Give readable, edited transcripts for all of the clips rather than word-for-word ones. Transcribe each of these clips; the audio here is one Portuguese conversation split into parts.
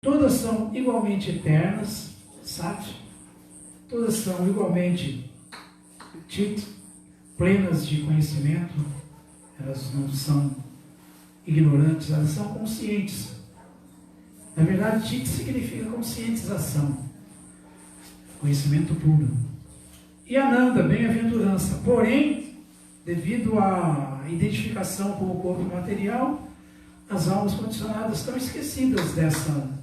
Todas são igualmente eternas, sabe? Todas são igualmente plenas de conhecimento. Elas não são ignorantes, elas são conscientes. Na verdade, Chit significa conscientização, conhecimento puro. E Ananda, bem-aventurança. Porém, devido à identificação com o corpo material, as almas condicionadas estão esquecidas dessa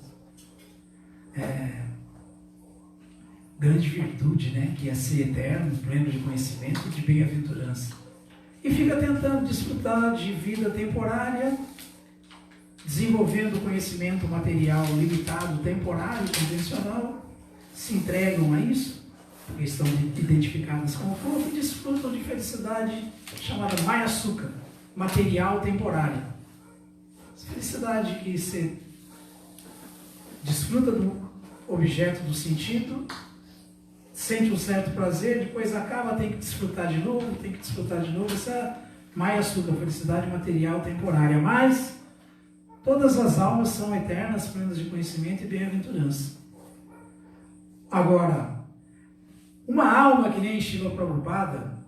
grande virtude, né, que é ser eterno, pleno de conhecimento e de bem-aventurança. E fica tentando desfrutar de vida temporária, desenvolvendo conhecimento material limitado, temporário, convencional, se entregam a isso, porque estão identificadas com o corpo, e desfrutam de felicidade chamada Maya Sukha, material temporária. Felicidade que se desfruta do objeto do sentido, sente um certo prazer, depois acaba, tem que desfrutar de novo, essa Maya Sukha, felicidade material temporária. Mas todas as almas são eternas, plenas de conhecimento e bem-aventurança. Agora, uma alma que nem Srila Prabhupada,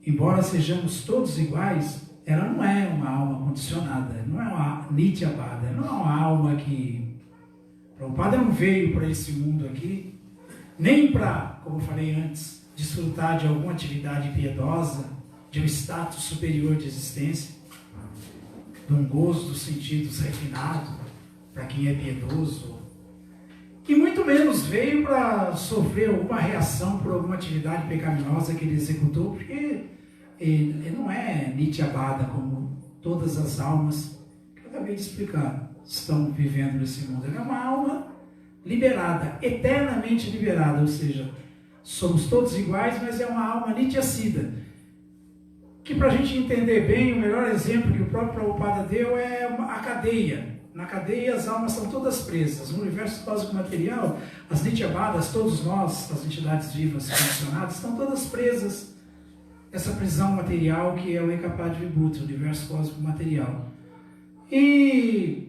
embora sejamos todos iguais, ela não é uma alma condicionada, não é uma Nityabada, não é uma alma que... Prabhupada não veio para esse mundo aqui, nem para, como eu falei antes, desfrutar de alguma atividade piedosa, de um status superior de existência, de um gozo dos sentidos refinado, para quem é piedoso, e muito menos veio para sofrer alguma reação por alguma atividade pecaminosa que ele executou, porque ele não é Nityabada como todas as almas que eu acabei de explicar estão vivendo nesse mundo. Ele é uma alma liberada, eternamente liberada, ou seja, somos todos iguais, mas é uma alma Nityasiddha, que, para a gente entender bem, o melhor exemplo que o próprio Prabhupada deu é a cadeia. Na cadeia as almas são todas presas. No universo cósmico material, as Nityabadas, todos nós, as entidades vivas condicionadas, estão todas presas nessa prisão material que é o Ekapad Vibhuti, o universo cósmico material. E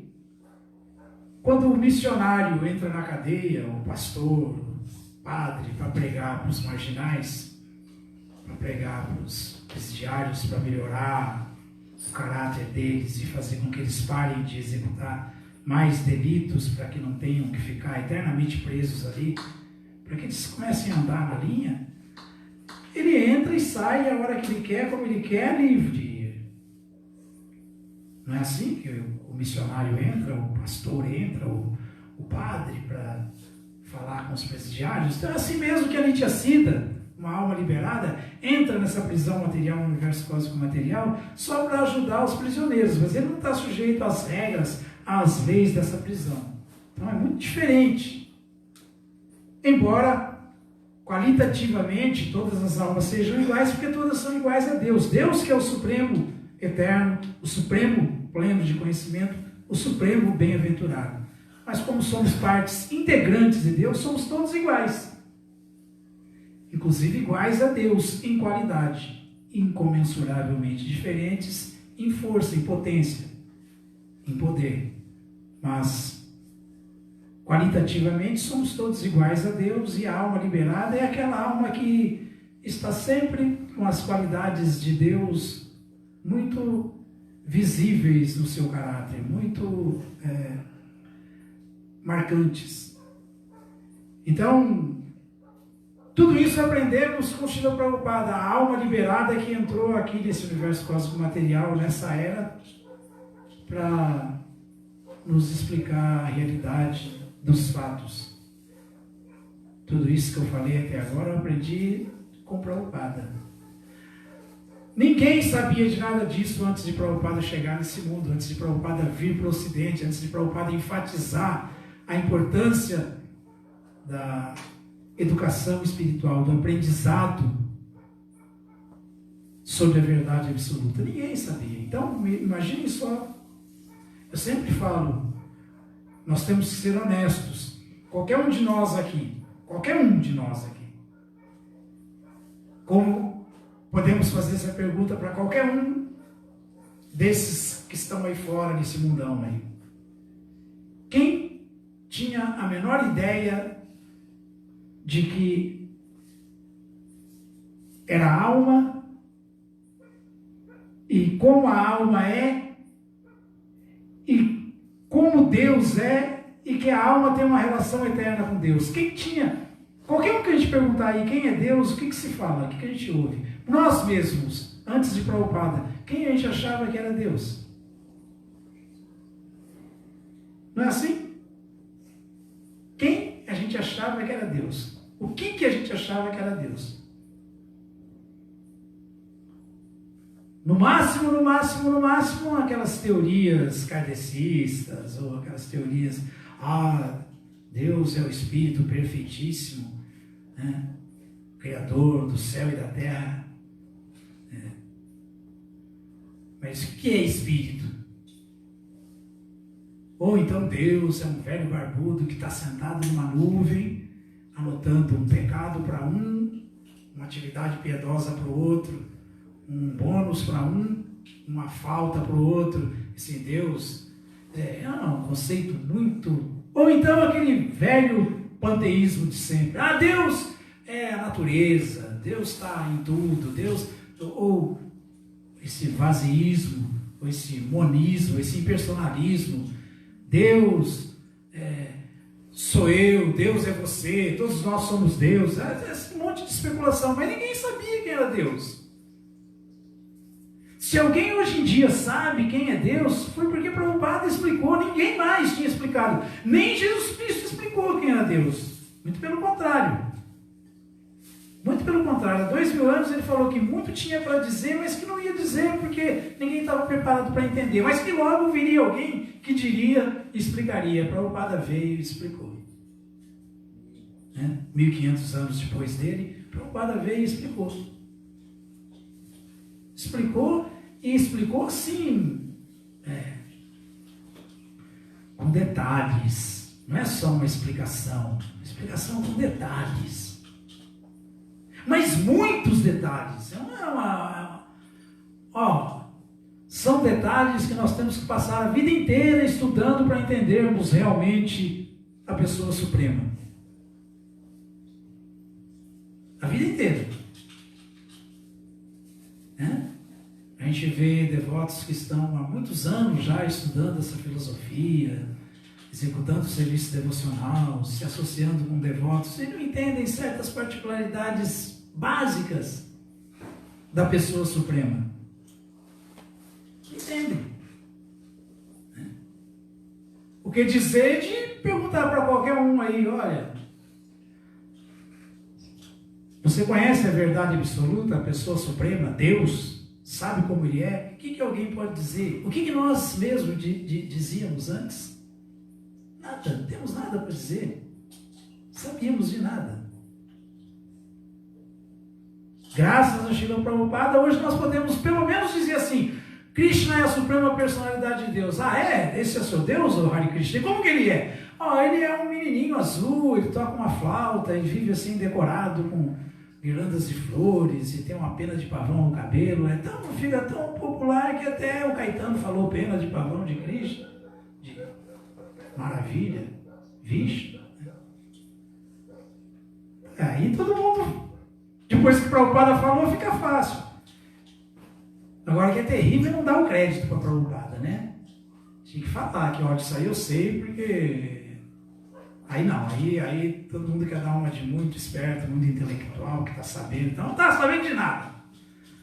quando o missionário entra na cadeia, o pastor, o padre, para pregar para os marginais, para pregar para os presidiários, para melhorar o caráter deles e fazer com que eles parem de executar mais delitos, para que não tenham que ficar eternamente presos ali, para que eles comecem a andar na linha, ele entra e sai a hora que ele quer, como ele quer, livre. Não é assim que o missionário entra, o pastor entra, o padre, para falar com os presidiários? Então é assim mesmo que a Nityasiddha, uma alma liberada, entra nessa prisão material, no universo cósmico material, só para ajudar os prisioneiros, mas ele não está sujeito às regras, às leis dessa prisão. Então é muito diferente. Embora qualitativamente todas as almas sejam iguais, porque todas são iguais a Deus. Deus que é o Supremo Eterno, o Supremo Pleno de Conhecimento, o Supremo Bem-aventurado. Mas como somos partes integrantes de Deus, somos todos iguais. Inclusive iguais a Deus em qualidade, incomensuravelmente diferentes em força, em potência, em poder. Mas qualitativamente somos todos iguais a Deus, e a alma liberada é aquela alma que está sempre com as qualidades de Deus muito visíveis no seu caráter, muito marcantes. Então, tudo isso aprendemos com Srila Prabhupada, a alma liberada que entrou aqui nesse universo cósmico material, nessa era, para nos explicar a realidade dos fatos. Tudo isso que eu falei até agora eu aprendi com Prabhupada. Ninguém sabia de nada disso antes de Prabhupada chegar nesse mundo, antes de Prabhupada vir para o Ocidente, antes de Prabhupada enfatizar a importância da educação espiritual, do aprendizado sobre a verdade absoluta. Ninguém sabia. Então, imagine só. Eu sempre falo, nós temos que ser honestos. Qualquer um de nós aqui, como podemos fazer essa pergunta para qualquer um desses que estão aí fora, nesse mundão aí. tinha a menor ideia de que era alma, e como a alma é, e como Deus é, e que a alma tem uma relação eterna com Deus. Quem tinha? Qualquer um que a gente perguntar aí quem é Deus, o que se fala, o que a gente ouve? Nós mesmos, antes de Prabhupada, quem a gente achava que era Deus? Não é assim? Quem a gente achava que era Deus? O que a gente achava que era Deus? No máximo, aquelas teorias kardecistas, ou aquelas teorias, Deus é o Espírito perfeitíssimo, né? Criador do céu e da terra. Mas o que é Espírito? Ou então Deus é um velho barbudo que está sentado numa nuvem, anotando um pecado para um, uma atividade piedosa para o outro, um bônus para um, uma falta para o outro. Esse Deus é um conceito muito... Ou então aquele velho panteísmo de sempre. Deus é a natureza, Deus está em tudo, Deus... Ou esse vazeísmo, ou esse monismo, esse impersonalismo. Deus sou eu, Deus é você, todos nós somos Deus. Esse monte de especulação, mas ninguém sabia quem era Deus. Se alguém hoje em dia sabe quem é Deus, foi porque Prabhupada explicou, ninguém mais tinha explicado. Nem Jesus Cristo explicou quem era Deus. Muito pelo contrário. Muito pelo contrário. Há 2000 anos ele falou que muito tinha para dizer, mas que não ia dizer porque ninguém estava preparado para entender. Mas que logo viria alguém que diria e explicaria. Prabhupada veio e explicou. 1500 anos depois dele, Prabhupada veio e explicou. Explicou assim, com detalhes. Não é só uma explicação com detalhes. Mas muitos detalhes. São detalhes que nós temos que passar a vida inteira estudando para entendermos realmente a pessoa suprema. A vida inteira. A gente vê devotos que estão há muitos anos já estudando essa filosofia, executando o serviço devocional, se associando com devotos, e não entendem certas particularidades básicas da pessoa suprema. Não entendem. O que dizer de perguntar para qualquer um aí, olha, você conhece a verdade absoluta, a pessoa suprema, Deus? Sabe como ele é? O que alguém pode dizer? O que nós mesmos dizíamos antes? Nada, não temos nada para dizer. Sabíamos de nada. Graças a Srila Prabhupada, hoje nós podemos pelo menos dizer assim, Krishna é a suprema personalidade de Deus. Esse é seu Deus, o Hare Krishna? E como que ele é? Ele é um menininho azul, ele toca uma flauta e vive assim decorado com guirlandas de flores e tem uma pena de pavão no cabelo. Fica tão popular que até o Caetano falou pena de pavão de Krishna. Maravilha. Vixe. Aí todo mundo, depois que Prabhupada falou, fica fácil. Agora o que é terrível é não dar o crédito para Prabhupada, né? Tinha que falar que, isso aí eu sei, porque... Aí não, aí todo mundo quer dar uma de muito esperto, muito intelectual, que está sabendo. Então não está sabendo de nada.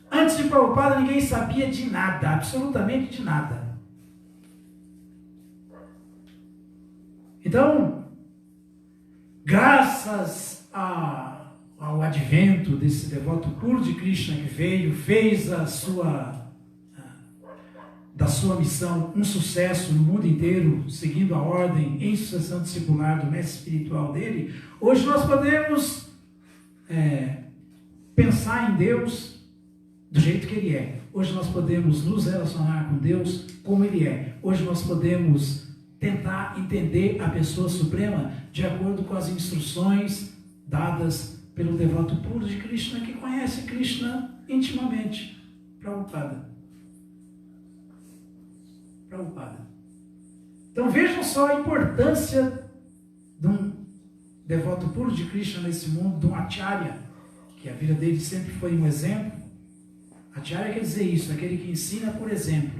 Antes de Prabhupada ninguém sabia de nada, absolutamente de nada. Então, graças ao advento desse devoto puro de Krishna que veio, fez da sua missão um sucesso no mundo inteiro, seguindo a ordem em sucessão discipular do mestre espiritual dele, hoje nós podemos pensar em Deus do jeito que ele é. Hoje nós podemos nos relacionar com Deus como ele é. Hoje nós podemos tentar entender a pessoa suprema de acordo com as instruções dadas pelo devoto puro de Krishna, que conhece Krishna intimamente. Prabhupada. Então vejam só a importância de um devoto puro de Krishna nesse mundo, de um acharya, que a vida dele sempre foi um exemplo. Acharya quer dizer isso, aquele que ensina por exemplo,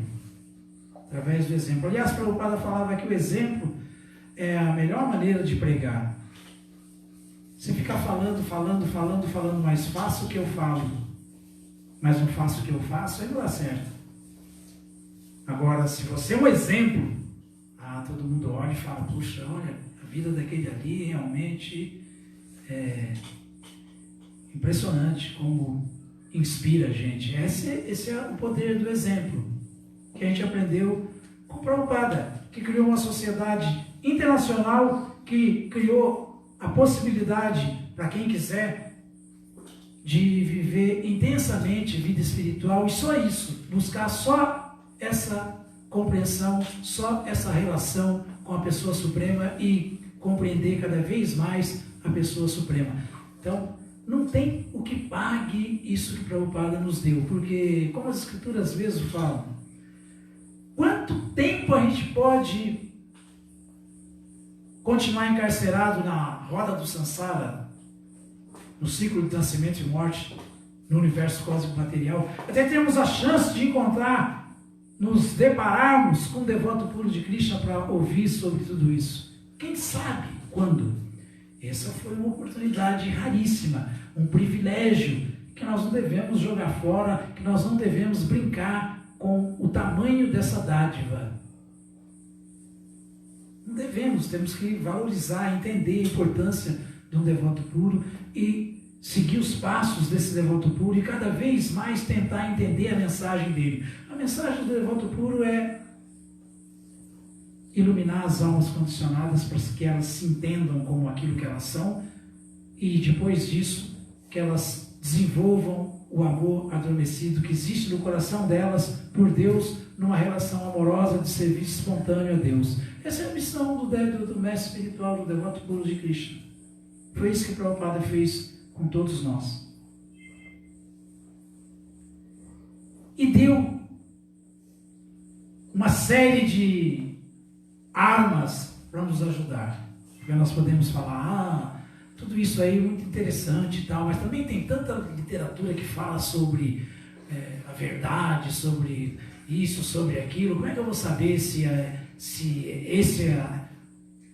através do exemplo. Aliás, Prabhupada falava que o exemplo é a melhor maneira de pregar. Você ficar falando, mas faço o que eu falo, mas não faço o que eu faço, aí não dá certo. Agora, se você é um exemplo, todo mundo olha e fala, puxa, olha, a vida daquele ali realmente é impressionante, como inspira a gente. Esse é o poder do exemplo, que a gente aprendeu com Prabhupada, que criou uma sociedade internacional, que criou a possibilidade para quem quiser de viver intensamente vida espiritual, e só isso, buscar só essa compreensão, só essa relação com a pessoa suprema e compreender cada vez mais a pessoa suprema. Então, não tem o que pague isso que Prabhupada nos deu, porque, como as escrituras mesmo falam, quanto tempo a gente pode continuar encarcerado na roda do Sansara, no ciclo de nascimento e morte, no universo cósmico material, até termos a chance de encontrar, nos depararmos com um devoto puro de Krishna para ouvir sobre tudo isso. Quem sabe quando? Essa foi uma oportunidade raríssima, um privilégio que nós não devemos jogar fora, que nós não devemos brincar com o tamanho dessa dádiva. Não devemos, temos que valorizar, entender a importância de um devoto puro e seguir os passos desse devoto puro e cada vez mais tentar entender a mensagem dele. A mensagem do devoto puro é iluminar as almas condicionadas para que elas se entendam como aquilo que elas são e depois disso que elas desenvolvam o amor adormecido que existe no coração delas por Deus numa relação amorosa de serviço espontâneo a Deus. Essa é a missão do mestre espiritual, do devoto puro de Krishna. Foi isso que Prabhupada fez com todos nós. E deu uma série de armas para nos ajudar. Porque nós podemos falar, tudo isso aí é muito interessante e tal, mas também tem tanta literatura que fala sobre a verdade, sobre isso, sobre aquilo. Como é que eu vou saber se esse é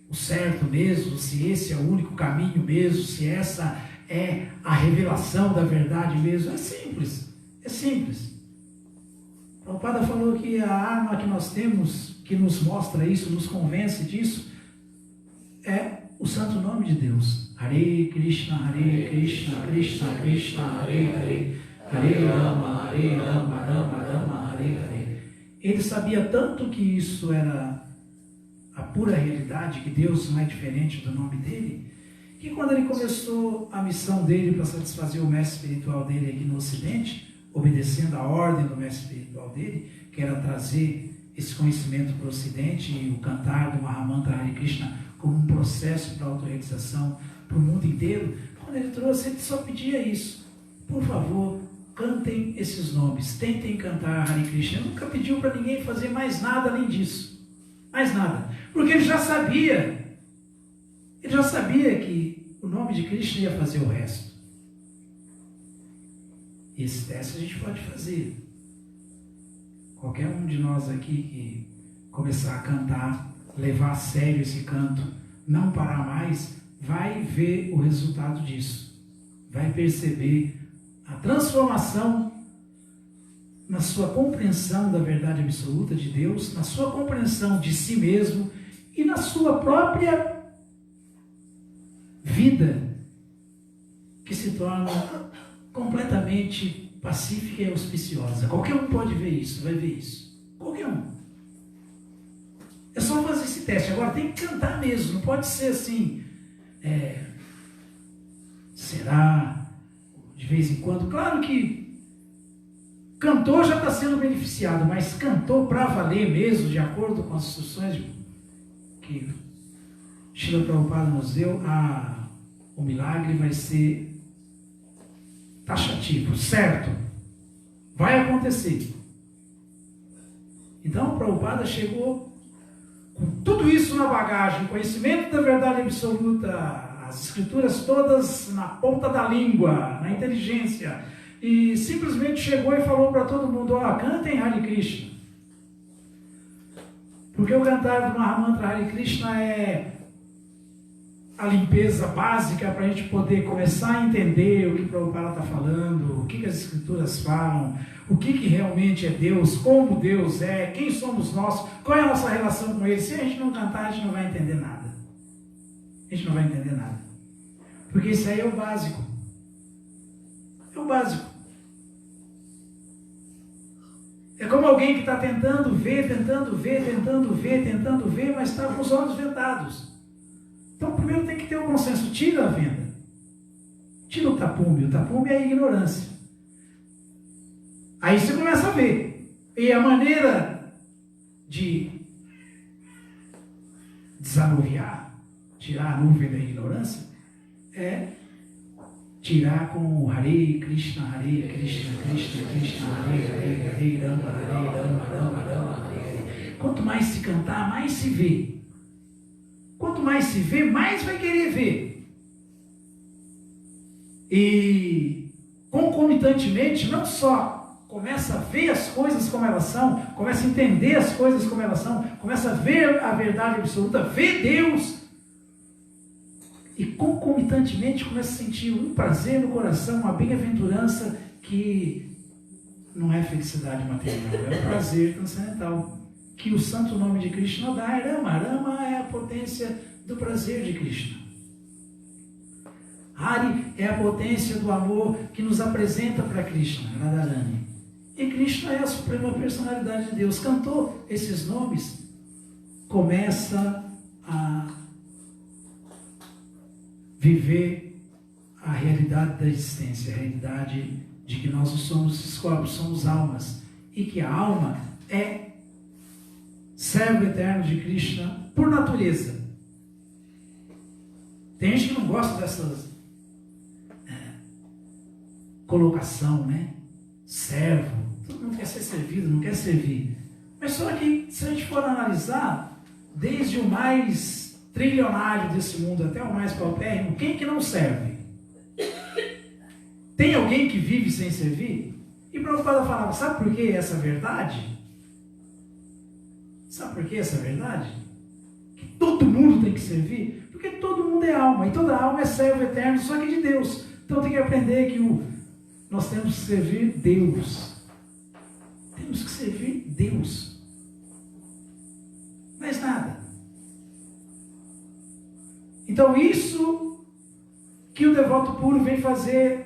o certo mesmo, se esse é o único caminho mesmo, se essa é a revelação da verdade mesmo? É simples, é simples. O Prabhupada falou que a arma que nós temos, que nos mostra isso, nos convence disso, é o santo nome de Deus. Hare Krishna, Krishna Krishna, Hare Hare, Hare Rama, Rama Rama, Hare Hare. Ele sabia tanto que isso era a pura realidade, que Deus não é diferente do nome dele, que quando ele começou a missão dele para satisfazer o mestre espiritual dele aqui no Ocidente, obedecendo a ordem do mestre espiritual dele, que era trazer esse conhecimento para o Ocidente e o cantar do Mahamantra Hare Krishna como um processo para autorrealização para o mundo inteiro, quando ele trouxe, ele só pedia isso. Por favor, cantem esses nomes, tentem cantar Hare Krishna. Ele nunca pediu para ninguém fazer mais nada além disso. Mais nada. Porque ele já sabia que o nome de Krishna ia fazer o resto. Esse teste a gente pode fazer. Qualquer um de nós aqui que começar a cantar, levar a sério esse canto, não parar mais, vai ver o resultado disso. Vai perceber a transformação na sua compreensão da verdade absoluta de Deus, na sua compreensão de si mesmo e na sua própria vida, que se torna completamente pacífica e auspiciosa. Qualquer um pode ver isso, vai ver isso. Qualquer um. É só fazer esse teste. Agora tem que cantar mesmo, não pode ser assim, será, de vez em quando. Claro que cantor já está sendo beneficiado, mas cantor para valer mesmo, de acordo com as instruções que Srila Prabhupada nos deu, o milagre vai ser taxativo, certo? Vai acontecer. Então, Prabhupada chegou com tudo isso na bagagem, conhecimento da verdade absoluta, as escrituras todas na ponta da língua, na inteligência, e simplesmente chegou e falou para todo mundo: ó, cantem Hare Krishna. Porque o cantar do Mahamantra Hare Krishna é a limpeza básica para a gente poder começar a entender o que o Prabhupada está falando, o que as escrituras falam, o que realmente é Deus, como Deus é, quem somos nós, qual é a nossa relação com Ele. Se a gente não cantar, a gente não vai entender nada. A gente não vai entender nada. Porque isso aí é o básico. É o básico. É como alguém que está tentando ver, mas está com os olhos vendados. Então, primeiro tem que ter um consenso. Tira a venda. Tira o tapume. O tapume é a ignorância. Aí você começa a ver. E a maneira de desanuviar, tirar a nuvem da ignorância, é tirar com o Hare Krishna, Krishna, Krishna, Hare Rama, Rama, Hare. Quanto mais se cantar, mais se vê. Quanto mais se vê, mais vai querer ver. E concomitantemente, não só começa a ver as coisas como elas são, começa a entender as coisas como elas são, começa a ver a verdade absoluta, ver Deus. E concomitantemente começa a sentir um prazer no coração, uma bem-aventurança que não é felicidade material, é o prazer transcendental que o santo nome de Krishna dá. Rama. Rama é a potência do prazer de Krishna. Hari é a potência do amor que nos apresenta para Krishna, Radharani. E Krishna é a suprema personalidade de Deus. Cantou esses nomes, começa a viver a realidade da existência, a realidade de que nós não somos esses corpos, somos almas. E que a alma é servo eterno de Krishna por natureza. Tem gente que não gosta dessas colocação, né? Servo. Todo mundo quer ser servido, não quer servir. Mas só que, se a gente for analisar, desde o mais trilionário desse mundo até o mais paupérrimo, quem que não serve? Tem alguém que vive sem servir? E Prabhupada falava: sabe por que essa verdade? Sabe por que essa verdade? Que todo mundo tem que servir? Porque todo mundo é alma, e toda alma é servo eterno, só que de Deus. Então tem que aprender que nós temos que servir Deus. Temos que servir Deus. Mais nada. Então isso que o devoto puro vem fazer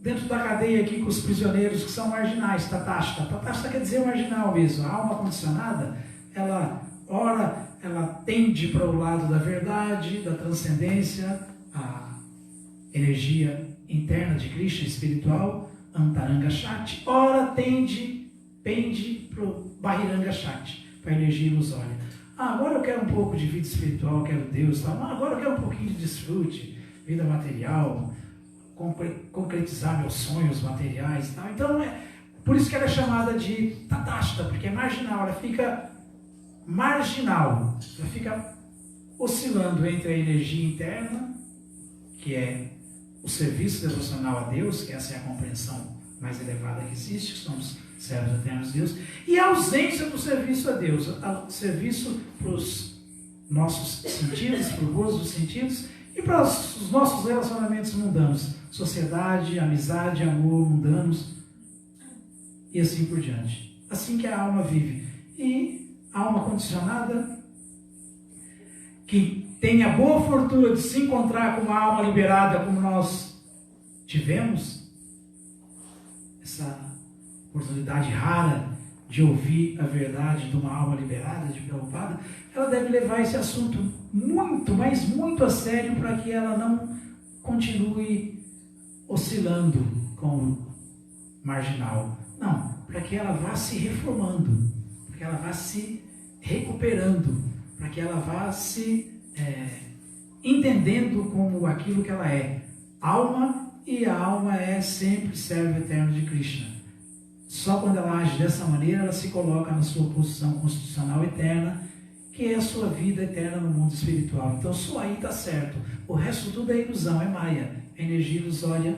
dentro da cadeia aqui com os prisioneiros que são marginais, tatasta. Tatasta quer dizer marginal mesmo. A alma condicionada, ela ora, ela tende para o lado da verdade, da transcendência, a energia interna de Krishna espiritual, Antaranga Shakti. Ora pende para o Bahiranga Shakti, para a energia ilusória. Agora eu quero um pouco de vida espiritual, quero Deus, tal. Agora eu quero um pouquinho de desfrute, vida material, concretizar meus sonhos materiais, tal. Então por isso que ela é chamada de tatasta, porque é marginal, ela fica marginal, ela fica oscilando entre a energia interna, que é o serviço devocional a Deus, que essa é a compreensão mais elevada que existe, que somos servos eternos de Deus, e a ausência do serviço a Deus, o serviço para os nossos sentidos, para o gozo dos sentidos, e para os nossos relacionamentos mundanos, sociedade, amizade, amor mundanos, e assim por diante. Assim que a alma vive. E a alma condicionada, que tem a boa fortuna de se encontrar com uma alma liberada como nós tivemos, essa oportunidade rara de ouvir a verdade de uma alma liberada, de Prabhupada, ela deve levar esse assunto muito, mas muito a sério, para que ela não continue oscilando como marginal. Não, para que ela vá se reformando, para que ela vá se recuperando, para que ela vá se entendendo como aquilo que ela é, alma, e a alma é sempre servo eterno de Krishna. Só quando ela age dessa maneira, ela se coloca na sua posição constitucional eterna que é a sua vida eterna no mundo espiritual. Então só aí está certo. O resto tudo é ilusão, é maia, é energia ilusória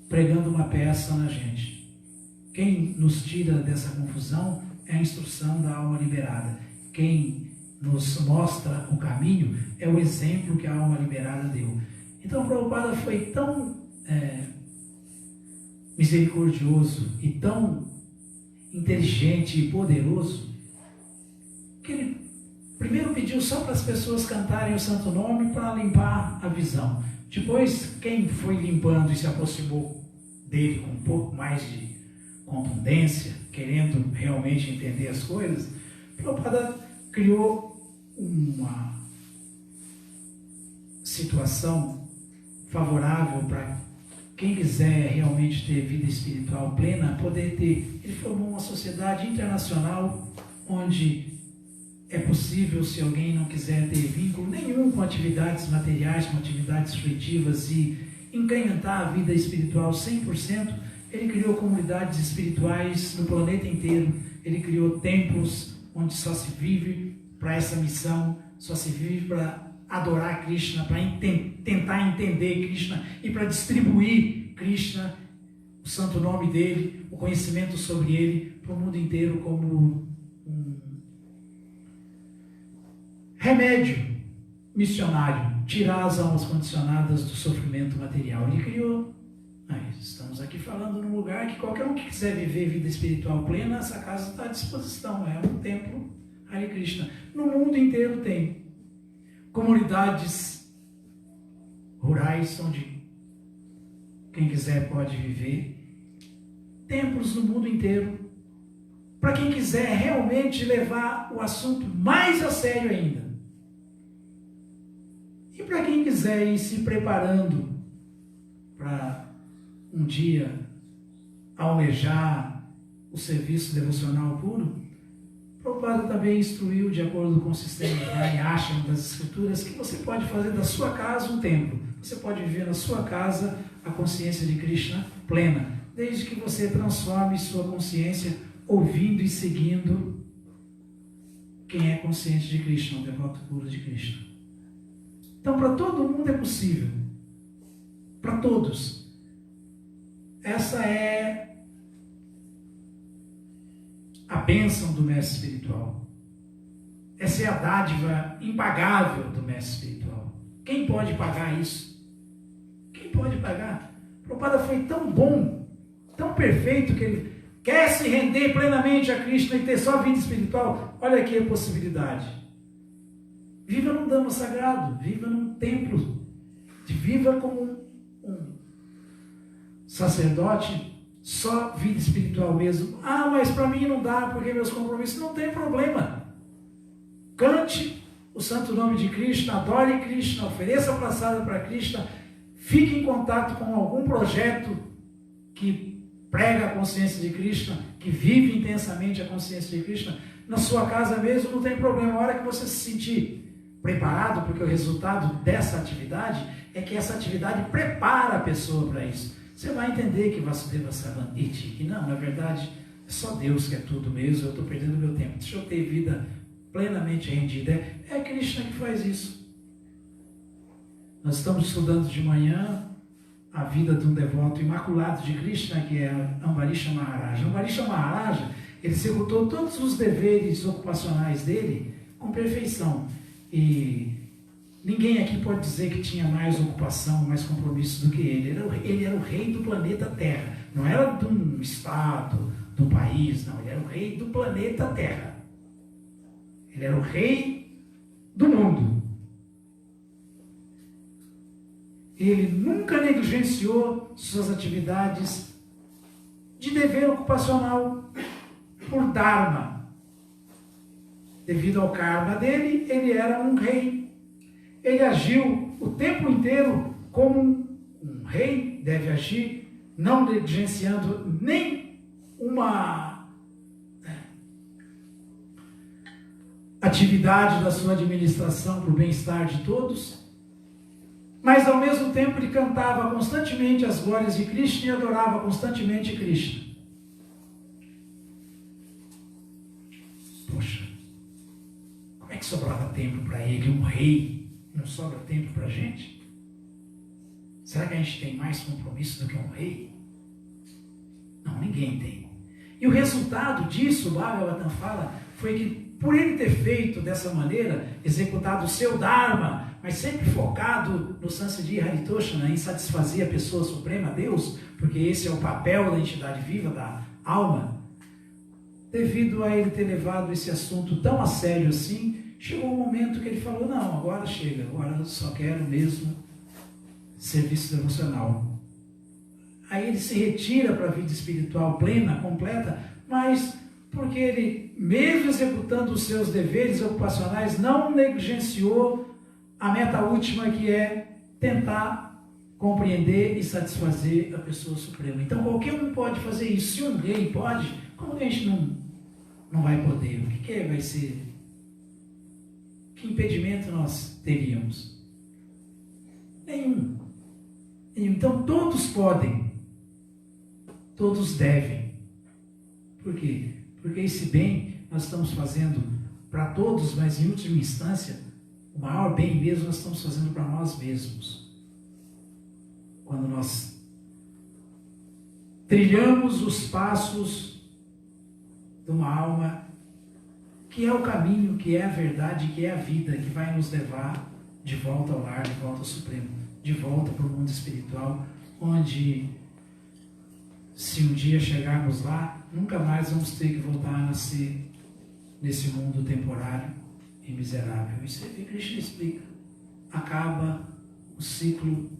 pregando uma peça na gente. Quem nos tira dessa confusão é a instrução da alma liberada. Quem nos mostra o caminho é o exemplo que a alma liberada deu. Então, Prabhupada foi tão misericordioso e tão inteligente e poderoso que ele primeiro pediu só para as pessoas cantarem o santo nome para limpar a visão. Depois, quem foi limpando e se aproximou dele com um pouco mais de contundência, querendo realmente entender as coisas, Prabhupada criou uma situação favorável para quem quiser realmente ter vida espiritual plena, poder ter. Ele formou uma sociedade internacional onde é possível, se alguém não quiser ter vínculo nenhum com atividades materiais, com atividades fruitivas e incrementar a vida espiritual 100%, ele criou comunidades espirituais no planeta inteiro. Ele criou templos onde só se vive para essa missão, só se vive para adorar Krishna, para tentar entender Krishna e para distribuir Krishna, o santo nome dele, o conhecimento sobre ele, para o mundo inteiro como um remédio missionário, tirar as almas condicionadas do sofrimento material. Ele criou. Estamos aqui falando num lugar que qualquer um que quiser viver vida espiritual plena, essa casa está à disposição. É um templo Hare Krishna. No mundo inteiro tem comunidades rurais onde quem quiser pode viver. Templos no mundo inteiro. Para quem quiser realmente levar o assunto mais a sério ainda. E para quem quiser ir se preparando para um dia almejar o serviço devocional puro, Prabhupada também instruiu, de acordo com o sistema Ashram das Escrituras, que você pode fazer da sua casa um templo. Você pode viver na sua casa a consciência de Krishna plena, desde que você transforme sua consciência ouvindo e seguindo quem é consciente de Krishna, o devoto puro de Krishna. Então, para todo mundo é possível. Para todos. Essa é a bênção do mestre espiritual. Essa é a dádiva impagável do mestre espiritual. Quem pode pagar isso? Quem pode pagar? O Prabhupada foi tão bom, tão perfeito, que ele quer se render plenamente a Krishna e ter só vida espiritual. Olha aqui a possibilidade. Viva num Dhamma sagrado, viva num templo, viva como um sacerdote, só vida espiritual mesmo. Ah, mas para mim não dá, porque meus compromissos. Não tem problema. Cante o santo nome de Krishna, adore Krishna, ofereça a praçada para Krishna, fique em contato com algum projeto que prega a consciência de Krishna, que vive intensamente a consciência de Krishna. Na sua casa mesmo não tem problema. A hora que você se sentir preparado, porque o resultado dessa atividade é que essa atividade prepara a pessoa para isso. Você vai entender que Vasudeva Sarvamiti, que não, na verdade, é só Deus que é tudo mesmo, eu estou perdendo meu tempo. Deixa eu ter vida plenamente rendida. É Krishna que faz isso. Nós estamos estudando de manhã a vida de um devoto imaculado de Krishna, que é Ambarisha Maharaja. Ambarisha Maharaja, ele executou todos os deveres ocupacionais dele com perfeição. E ninguém aqui pode dizer que tinha mais ocupação, mais compromisso do que ele. Ele era o rei do planeta Terra. Não era de um estado, de um país, não. Ele era o rei do planeta Terra. Ele era o rei do mundo. Ele nunca negligenciou suas atividades de dever ocupacional por Dharma. Devido ao karma dele, ele era um rei. Ele agiu o tempo inteiro como um rei deve agir, não negligenciando nem uma atividade da sua administração para o bem-estar de todos, mas ao mesmo tempo ele cantava constantemente as glórias de Krishna e adorava constantemente Krishna. Poxa, sobrava tempo para ele, um rei, não sobra tempo para a gente? Será que a gente tem mais compromisso do que um rei? Não, ninguém tem. E o resultado disso, o Bhagavatam fala, foi que por ele ter feito dessa maneira, executado o seu Dharma, mas sempre focado no Sansiddhi Haritoshana, em satisfazer a pessoa suprema, Deus, porque esse é o papel da entidade viva, da alma, devido a ele ter levado esse assunto tão a sério assim, chegou um momento que ele falou, não, agora chega, agora eu só quero mesmo serviço devocional. Aí ele se retira para a vida espiritual plena, completa, mas porque ele, mesmo executando os seus deveres ocupacionais, não negligenciou a meta última, que é tentar compreender e satisfazer a pessoa suprema. Então qualquer um pode fazer isso. Se um rei pode, como que a gente não vai poder? O que vai ser? Que impedimento nós teríamos? Nenhum. Então todos podem, todos devem. Por quê? Porque esse bem nós estamos fazendo para todos, mas em última instância, o maior bem mesmo nós estamos fazendo para nós mesmos. Quando nós trilhamos os passos de uma alma que é o caminho, que é a verdade, que é a vida, que vai nos levar de volta ao lar, de volta ao Supremo, de volta para o mundo espiritual, onde, se um dia chegarmos lá, nunca mais vamos ter que voltar a nascer nesse mundo temporário e miserável. Isso é o que Krishna explica. Acaba o ciclo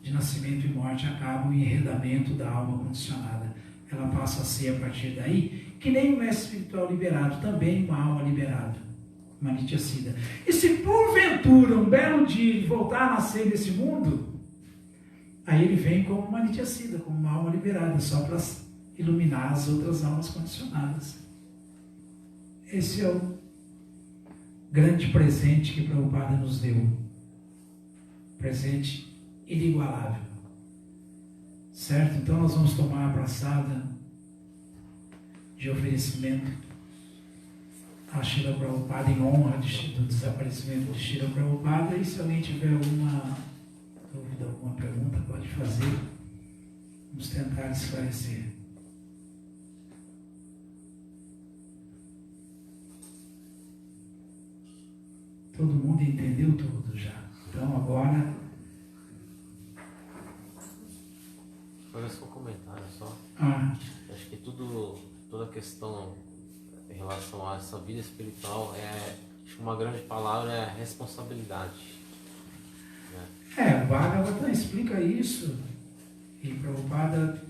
de nascimento e morte, acaba o enredamento da alma condicionada. Ela passa a ser, a partir daí, que nem um mestre espiritual liberado, também uma alma liberada, uma Nityasiddha. E se porventura, um belo dia, ele voltar a nascer nesse mundo, aí ele vem como uma Nityasiddha, como uma alma liberada, só para iluminar as outras almas condicionadas. Esse é o grande presente que Prabhupada nos deu. Presente inigualável. Certo? Então nós vamos tomar a praçada de oferecimento a Srila Prabhupada em honra do desaparecimento de Srila Prabhupada. E se alguém tiver alguma dúvida, alguma pergunta, pode fazer. Vamos tentar esclarecer. Todo mundo entendeu tudo já. Então agora... Olha só um comentário só. Acho que toda a questão em relação a essa vida espiritual acho que uma grande palavra é responsabilidade. Né? O Bhagavatam explica isso. E Prabhupada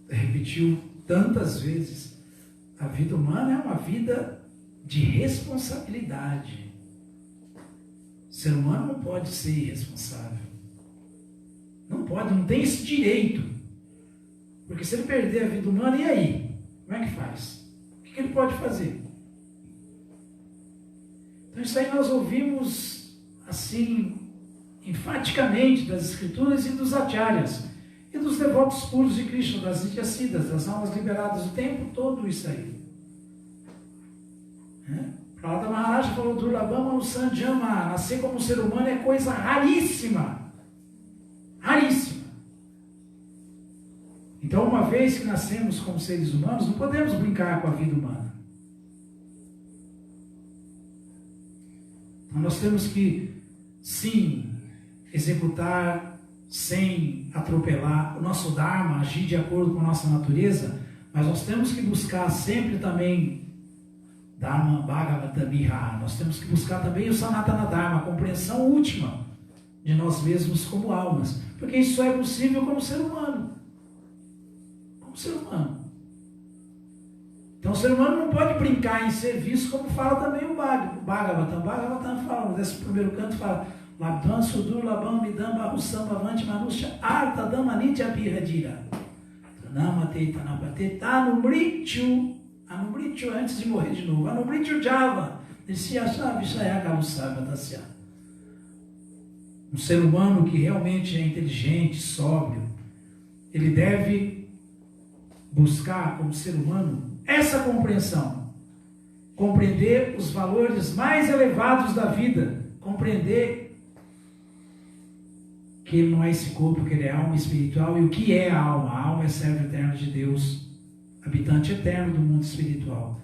repetiu tantas vezes. A vida humana é uma vida de responsabilidade. O ser humano não pode ser irresponsável. Não pode, não tem esse direito. Porque se ele perder a vida humana, e aí? Como é que faz? O que ele pode fazer? Então isso aí nós ouvimos assim, enfaticamente, das escrituras e dos acharyas, e dos devotos puros de Krishna, das Nityasiddhas, das almas liberadas o tempo todo, isso aí. Prahlada Maharaja falou, Durlabhama Nusanjama, nascer como ser humano é coisa raríssima. Raríssima. Então, uma vez que nascemos como seres humanos, não podemos brincar com a vida humana. Então, nós temos que, sim, executar sem atropelar o nosso Dharma, agir de acordo com a nossa natureza, mas nós temos que buscar sempre também Dharma Bhagavatam Viha. Nós temos que buscar também o Sanatana Dharma, a compreensão última de nós mesmos como almas, porque isso só é possível como ser humano. Como ser humano. Então o ser humano não pode brincar em ser visto, como fala também o Bhagavatam. O Bhagavatam fala, nesse primeiro canto fala, Labdhan Sudur Labam Midam Bahusam Bhavanti Manusha Arta Dhamma Nitya Piradira. Tanamate Tanapate Tanumrityu. Anumrityu antes de morrer de novo. Anumrityu Java. Um ser humano que realmente é inteligente, sóbrio, ele deve buscar como ser humano essa compreensão. compreender os valores mais elevados da vida, compreender que ele não é esse corpo, que ele é alma espiritual. E o que é a alma? A alma é servo eterno de Deus, habitante eterno do mundo espiritual.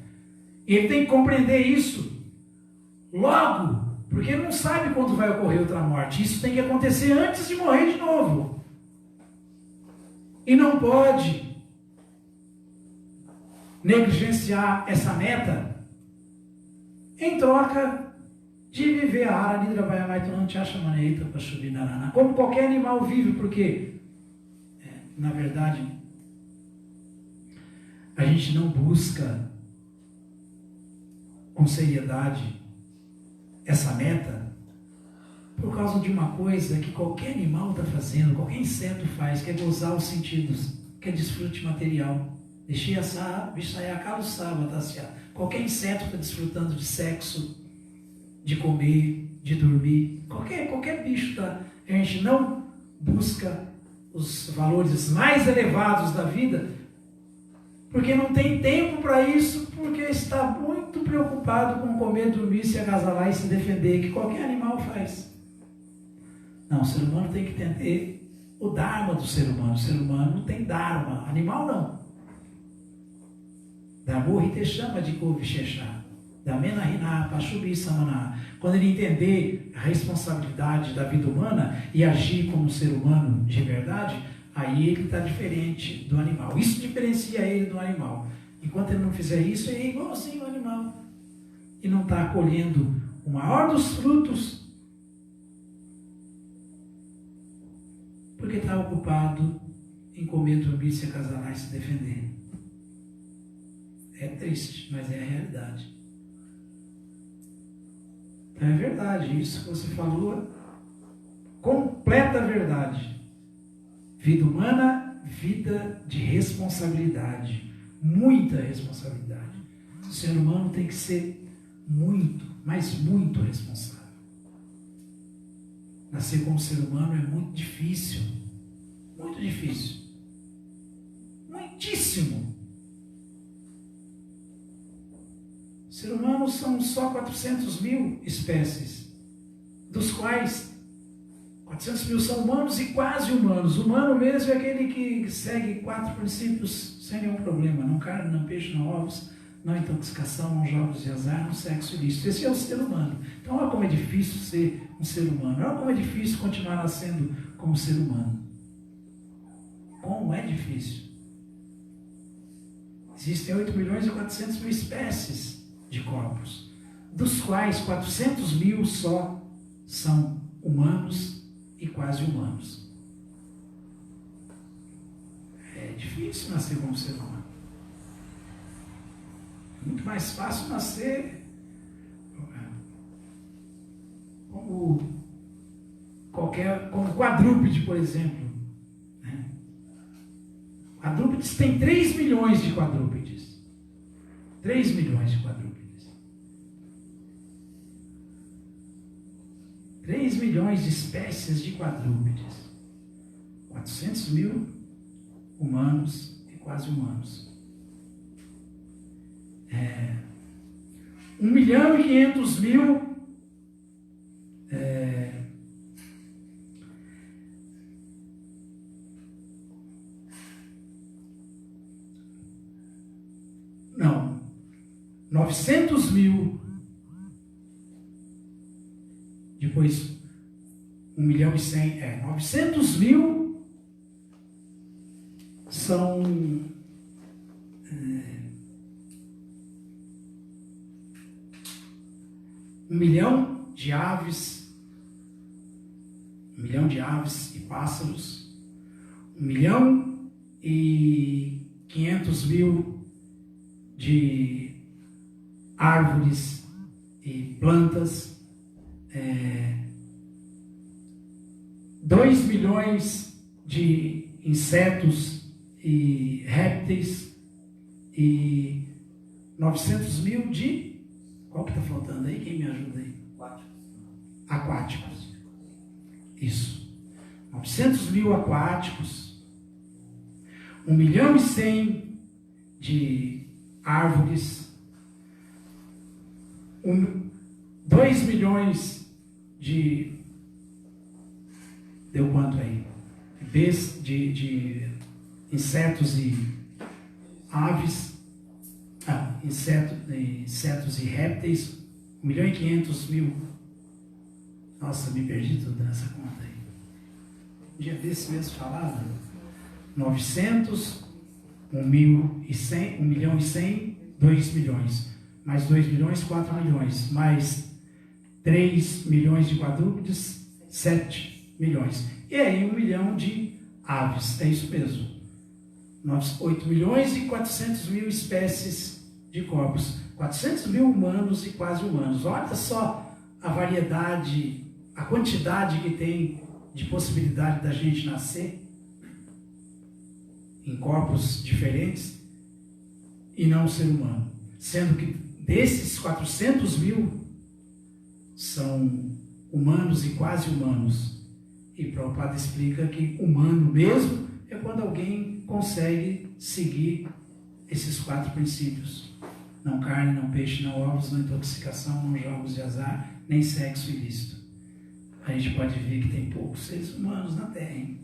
Ele tem que compreender isso logo, porque ele não sabe quando vai ocorrer outra morte. Isso tem que acontecer antes de morrer de novo. E não pode negligenciar essa meta em troca de viver a ara nidra bayamaitona acha maneita para subir narana. Como qualquer animal vive, porque na verdade a gente não busca com seriedade essa meta por causa de uma coisa que qualquer animal está fazendo, qualquer inseto faz, que é gozar os sentidos, que é desfrute material. Qualquer inseto está desfrutando de sexo, de comer, de dormir. Qualquer bicho tá. A gente não busca os valores mais elevados da vida porque não tem tempo para isso, porque está muito preocupado com comer, dormir, se agasalar e se defender, que qualquer animal faz. Não, o ser humano tem que entender o dharma do ser humano. O ser humano não tem dharma, animal não. Dharma te chama de Kovishesha. Quando ele entender a responsabilidade da vida humana e agir como ser humano de verdade, aí ele está diferente do animal. Isso diferencia ele do animal. Enquanto ele não fizer isso, ele é igualzinho ao animal. E não está colhendo o maior dos frutos, porque está ocupado em comer, dormir, se acasalar e se defender. É triste, mas é a realidade. Então é verdade, isso que você falou, completa verdade. Vida humana, vida de responsabilidade, muita responsabilidade. O ser humano tem que ser muito, mas muito responsável. Nascer como ser humano é muito difícil, muitíssimo. Ser humano são só 400 mil espécies, dos quais 400 mil são humanos e quase humanos. Humano mesmo é aquele que segue 4 princípios sem nenhum problema: não carne, não peixe, não ovos, não intoxicação, não jogos de azar, não sexo ilícito. Esse é o ser humano. Então olha como é difícil ser um ser humano, olha como é difícil continuar nascendo como ser humano. Como é difícil. Existem 8 milhões e 400 mil espécies de corpos, dos quais 400 mil só são humanos e quase humanos. É difícil nascer como ser humano. É muito mais fácil nascer como quadrúpede, por exemplo. Quadrúpedes tem 3 milhões de quadrúpedes. 3 milhões de quadrúpedes. 3 milhões de espécies de quadrúpedes. 400 mil humanos e quase humanos. 1 milhão e 500 mil não, 900 mil, depois 1 milhão e 100, 900 mil são 1 milhão de aves, 1 milhão de aves e pássaros, 1 milhão e 500 mil de árvores e plantas, 2 milhões de insetos e répteis e 900 mil de... Qual que está faltando aí? Quem me ajuda aí? Aquáticos. Isso. 900 mil aquáticos. 1 milhão e 100 de árvores. 2 milhões de... Deu quanto aí? De insetos e aves, insetos e répteis, 1.500.000. Nossa, me perdi tudo nessa conta aí. Um dia desse mesmo falava, 900, 1.100, 1.100.000, 2 milhões. Mais 2 milhões, 4 milhões. Mais 3 milhões de quadrúpedes, 7 milhões. E aí 1 milhão de aves, é isso mesmo. 8 milhões e 400 mil espécies de corpos. 400 mil humanos e quase humanos. Olha só a variedade, a quantidade que tem de possibilidade da gente nascer em corpos diferentes e não ser humano. Sendo que desses 400 mil são humanos e quase humanos. E Prabhupada explica que humano mesmo é quando alguém consegue seguir esses 4 princípios. Não carne, não peixe, não ovos, não intoxicação, não jogos de azar, nem sexo ilícito. A gente pode ver que tem poucos seres humanos na Terra, hein?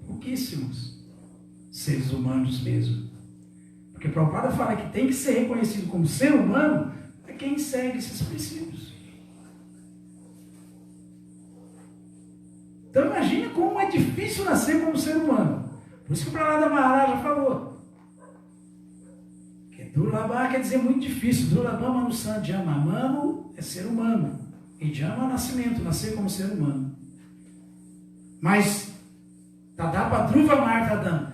Pouquíssimos seres humanos mesmo. Porque Prabhupada fala que tem que ser reconhecido como ser humano é quem segue esses princípios. Então imagine como é difícil nascer como ser humano. Por isso que o Prahlada Maharaja falou. Que Durlabha quer dizer muito difícil. Durlabha Manusan Jama. Mano é ser humano. E Jama é nascimento, nascer como ser humano. Mas Tadapa Dhruva Martadam,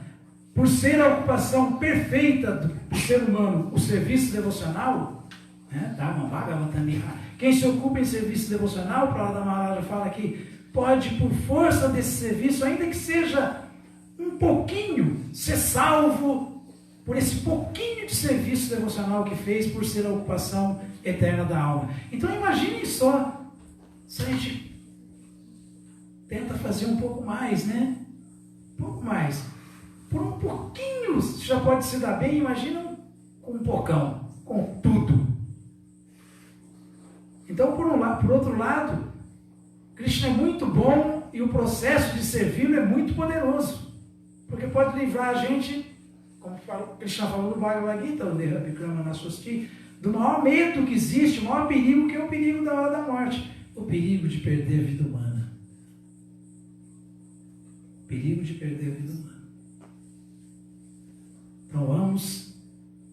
por ser a ocupação perfeita do ser humano, o serviço devocional, né? Dharma Bhagavatamiha. Quem se ocupa em serviço devocional, o Prahlada Maharaja fala aqui, pode, por força desse serviço, ainda que seja um pouquinho, ser salvo por esse pouquinho de serviço devocional que fez, por ser a ocupação eterna da alma. Então imaginem só, se a gente tenta fazer um pouco mais, né? Um pouco mais. Por um pouquinho já pode se dar bem, imagina com um pocão, com tudo. Então, por outro lado, Krishna é muito bom e o processo de servi-lo é muito poderoso. Porque pode livrar a gente, como Krishna falou no Bhagavad Gita, o Deha Vikrama Nasusti, do maior medo que existe, o maior perigo, que é o perigo da hora da morte. O perigo de perder a vida humana. O perigo de perder a vida humana. Então vamos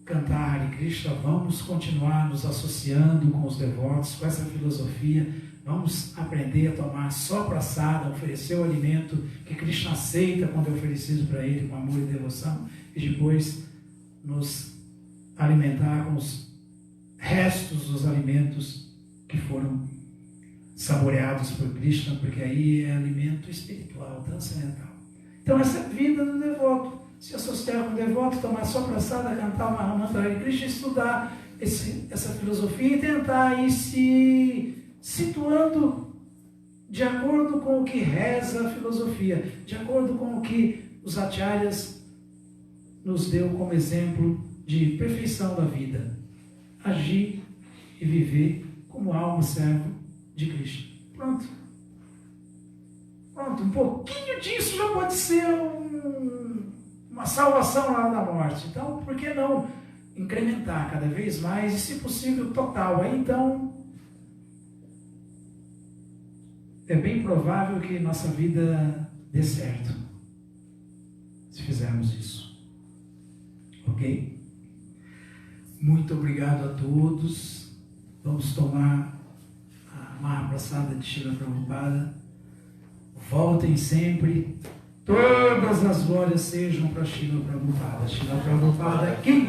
cantar Hare Krishna, vamos continuar nos associando com os devotos, com essa filosofia. Vamos aprender a tomar só praçada, oferecer o alimento que Krishna aceita quando é oferecido para ele com amor e devoção, e depois nos alimentar com os restos dos alimentos que foram saboreados por Krishna, porque aí é alimento espiritual, transcendental. Então essa é a vida do devoto. Se associar com o devoto, tomar só praçada, cantar uma Mahamantra Hare Krishna, estudar essa filosofia e tentar ir se situando de acordo com o que reza a filosofia, de acordo com o que os acharyas nos deu como exemplo de perfeição da vida. Agir e viver como alma servo de Krishna. Pronto. Pronto, um pouquinho disso já pode ser uma salvação na hora da morte. Então, por que não incrementar cada vez mais e, se possível, total? Aí, então, é bem provável que nossa vida dê certo, se fizermos isso. Ok? Muito obrigado a todos. Vamos tomar a Mahaprasada de Srila Prabhupada. Voltem sempre. Todas as glórias sejam para Srila Prabhupada. Srila Prabhupada aqui.